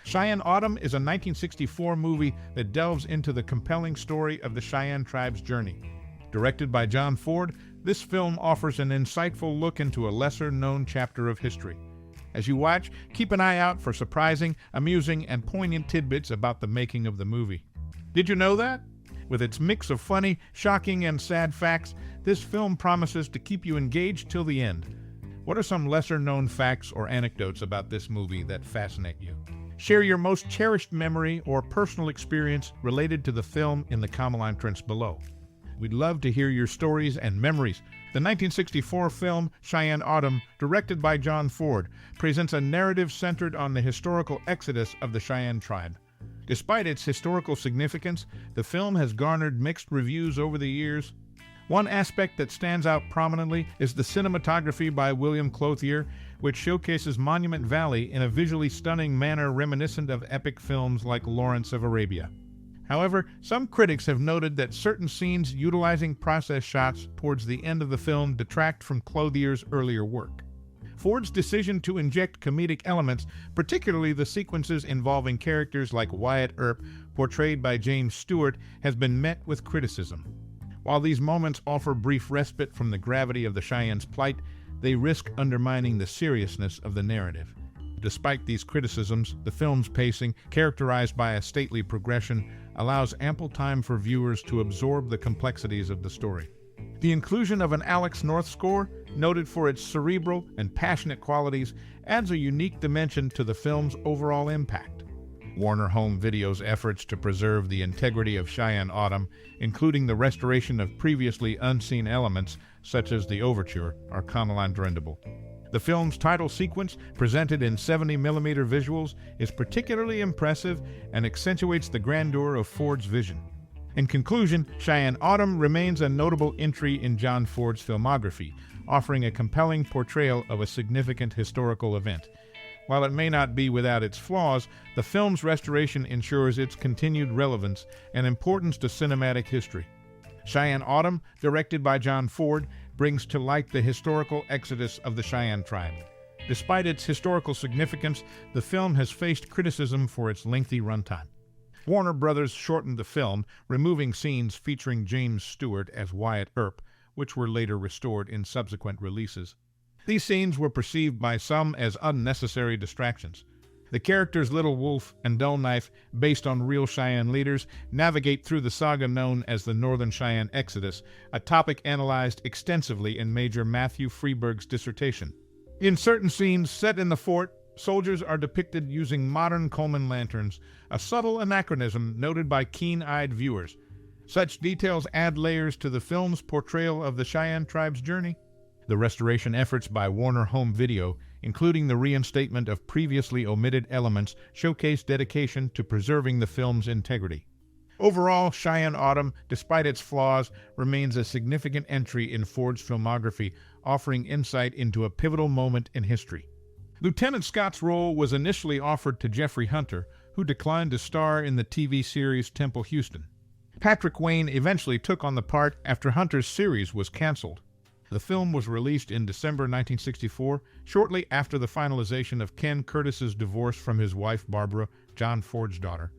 Cheyenne Autumn is a 1964 movie that delves into the compelling story of the Cheyenne tribe's journey. Directed by John Ford, this film offers an insightful look into a lesser-known chapter of history. As you watch, keep an eye out for surprising, amusing, and poignant tidbits about the making of the movie. Did you know that? With its mix of funny, shocking, and sad facts, this film promises to keep you engaged till the end. What are some lesser-known facts or anecdotes about this movie that fascinate you? Share your most cherished memory or personal experience related to the film in the comment entrance below. We'd love to hear your stories and memories. The 1964 film Cheyenne Autumn, directed by John Ford, presents a narrative centered on the historical exodus of the Cheyenne tribe. Despite its historical significance, the film has garnered mixed reviews over the years. One aspect that stands out prominently is the cinematography by William Clothier, which showcases Monument Valley in a visually stunning manner reminiscent of epic films like Lawrence of Arabia. However, some critics have noted that certain scenes utilizing process shots towards the end of the film detract from Clothier's earlier work. Ford's decision to inject comedic elements, particularly the sequences involving characters like Wyatt Earp, portrayed by James Stewart, has been met with criticism. While these moments offer brief respite from the gravity of the Cheyenne's plight, they risk undermining the seriousness of the narrative. Despite these criticisms, the film's pacing, characterized by a stately progression, allows ample time for viewers to absorb the complexities of the story. The inclusion of an Alex North score, noted for its cerebral and passionate qualities, adds a unique dimension to the film's overall impact. Warner Home Video's efforts to preserve the integrity of Cheyenne Autumn, including the restoration of previously unseen elements, such as the overture, are commendable. The film's title sequence, presented in 70mm visuals, is particularly impressive and accentuates the grandeur of Ford's vision. In conclusion, Cheyenne Autumn remains a notable entry in John Ford's filmography, offering a compelling portrayal of a significant historical event. While it may not be without its flaws, the film's restoration ensures its continued relevance and importance to cinematic history. Cheyenne Autumn, directed by John Ford, brings to light the historical exodus of the Cheyenne tribe. Despite its historical significance, the film has faced criticism for its lengthy runtime. Warner Brothers shortened the film, removing scenes featuring James Stewart as Wyatt Earp, which were later restored in subsequent releases. These scenes were perceived by some as unnecessary distractions. The characters Little Wolf and Dull Knife, based on real Cheyenne leaders, navigate through the saga known as the Northern Cheyenne Exodus, a topic analyzed extensively in Major Matthew Freeburg's dissertation. In certain scenes set in the fort, soldiers are depicted using modern Coleman lanterns, a subtle anachronism noted by keen-eyed viewers. Such details add layers to the film's portrayal of the Cheyenne tribe's journey. The restoration efforts by Warner Home Video, including the reinstatement of previously omitted elements, showcase dedication to preserving the film's integrity. Overall, Cheyenne Autumn, despite its flaws, remains a significant entry in Ford's filmography, offering insight into a pivotal moment in history. Lieutenant Scott's role was initially offered to Jeffrey Hunter, who declined to star in the TV series Temple Houston. Patrick Wayne eventually took on the part after Hunter's series was canceled. The film was released in December 1964, shortly after the finalization of Ken Curtis's divorce from his wife Barbara, John Ford's daughter.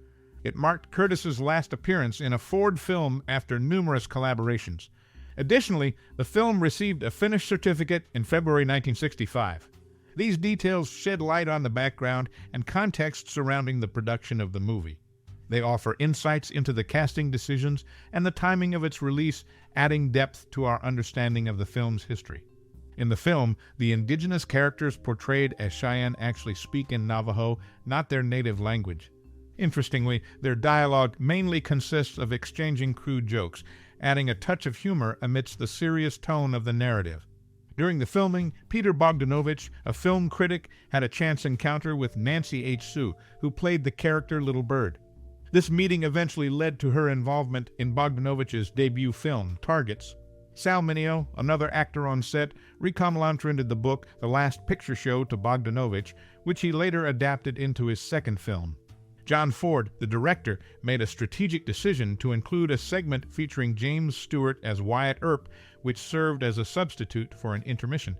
It marked Curtis's last appearance in a Ford film after numerous collaborations. Additionally, the film received a finish certificate in February 1965. These details shed light on the background and context surrounding the production of the movie. They offer insights into the casting decisions and the timing of its release, adding depth to our understanding of the film's history. In the film, the indigenous characters portrayed as Cheyenne actually speak in Navajo, not their native language. Interestingly, their dialogue mainly consists of exchanging crude jokes, adding a touch of humor amidst the serious tone of the narrative. During the filming, Peter Bogdanovich, a film critic, had a chance encounter with Nancy H. Sue, who played the character Little Bird. This meeting eventually led to her involvement in Bogdanovich's debut film, Targets. Sal Mineo, another actor on set, recommented the book The Last Picture Show to Bogdanovich, which he later adapted into his second film. John Ford, the director, made a strategic decision to include a segment featuring James Stewart as Wyatt Earp, which served as a substitute for an intermission.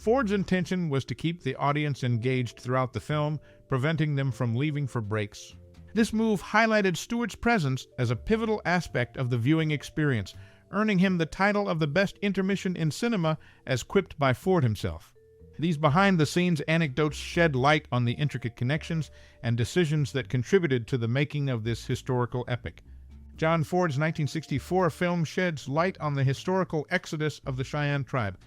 Ford's intention was to keep the audience engaged throughout the film, preventing them from leaving for breaks. This move highlighted Stewart's presence as a pivotal aspect of the viewing experience, earning him the title of the best intermission in cinema as quipped by Ford himself. These behind-the-scenes anecdotes shed light on the intricate connections and decisions that contributed to the making of this historical epic. John Ford's 1964 film sheds light on the historical exodus of the Cheyenne tribe.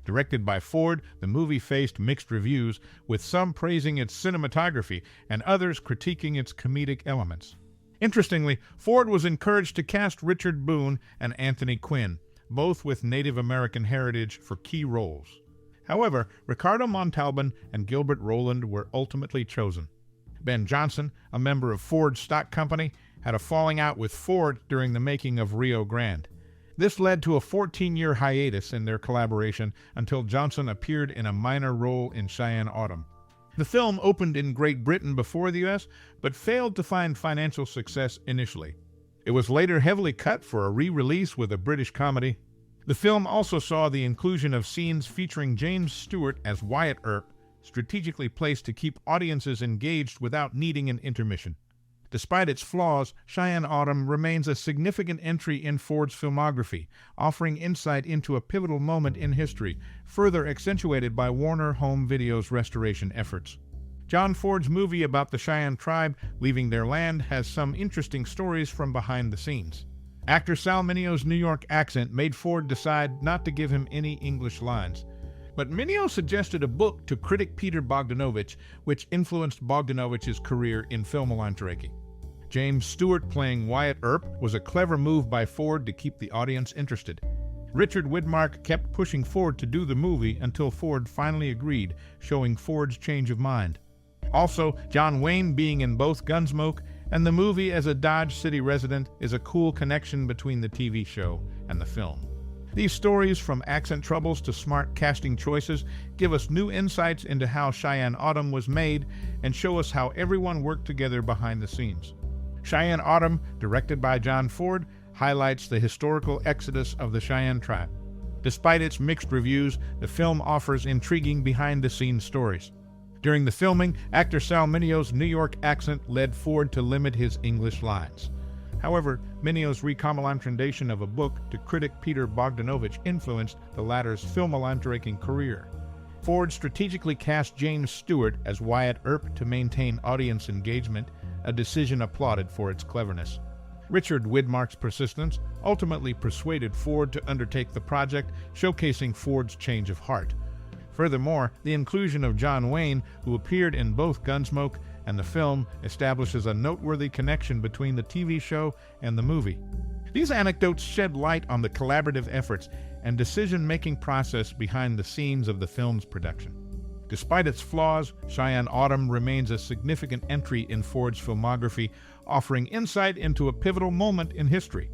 Directed by Ford, the movie faced mixed reviews, with some praising its cinematography and others critiquing its comedic elements. Interestingly, Ford was encouraged to cast Richard Boone and Anthony Quinn, both with Native American heritage, for key roles. However, Ricardo Montalban and Gilbert Roland were ultimately chosen. Ben Johnson, a member of Ford's stock company, had a falling out with Ford during the making of Rio Grande. This led to a 14-year hiatus in their collaboration until Johnson appeared in a minor role in Cheyenne Autumn. The film opened in Great Britain before the U.S., but failed to find financial success initially. It was later heavily cut for a re-release with a British comedy. The film also saw the inclusion of scenes featuring James Stewart as Wyatt Earp, strategically placed to keep audiences engaged without needing an intermission. Despite its flaws, Cheyenne Autumn remains a significant entry in Ford's filmography, offering insight into a pivotal moment in history, further accentuated by Warner Home Video's restoration efforts. John Ford's movie about the Cheyenne tribe leaving their land has some interesting stories from behind the scenes. Actor Sal Mineo's New York accent made Ford decide not to give him any English lines. But Mineo suggested a book to critic Peter Bogdanovich, which influenced Bogdanovich's career in film allantoraking. James Stewart playing Wyatt Earp was a clever move by Ford to keep the audience interested. Richard Widmark kept pushing Ford to do the movie until Ford finally agreed, showing Ford's change of mind. Also, John Wayne being in both Gunsmoke and the movie as a Dodge City resident is a cool connection between the TV show and the film. These stories, from accent troubles to smart casting choices, give us new insights into how Cheyenne Autumn was made and show us how everyone worked together behind the scenes. Cheyenne Autumn, directed by John Ford, highlights the historical exodus of the Cheyenne tribe. Despite its mixed reviews, the film offers intriguing behind-the-scenes stories. During the filming, actor Sal Mineo's New York accent led Ford to limit his English lines. However, Mineo's recommendation of a book to critic Peter Bogdanovich influenced the latter's film allantoraking career. Ford strategically cast James Stewart as Wyatt Earp to maintain audience engagement, a decision applauded for its cleverness. Richard Widmark's persistence ultimately persuaded Ford to undertake the project, showcasing Ford's change of heart. Furthermore, the inclusion of John Wayne, who appeared in both Gunsmoke and the film, establishes a noteworthy connection between the TV show and the movie. These anecdotes shed light on the collaborative efforts and decision-making process behind the scenes of the film's production. Despite its flaws, Cheyenne Autumn remains a significant entry in Ford's filmography, offering insight into a pivotal moment in history.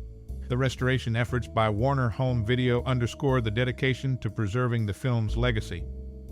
The restoration efforts by Warner Home Video underscore the dedication to preserving the film's legacy.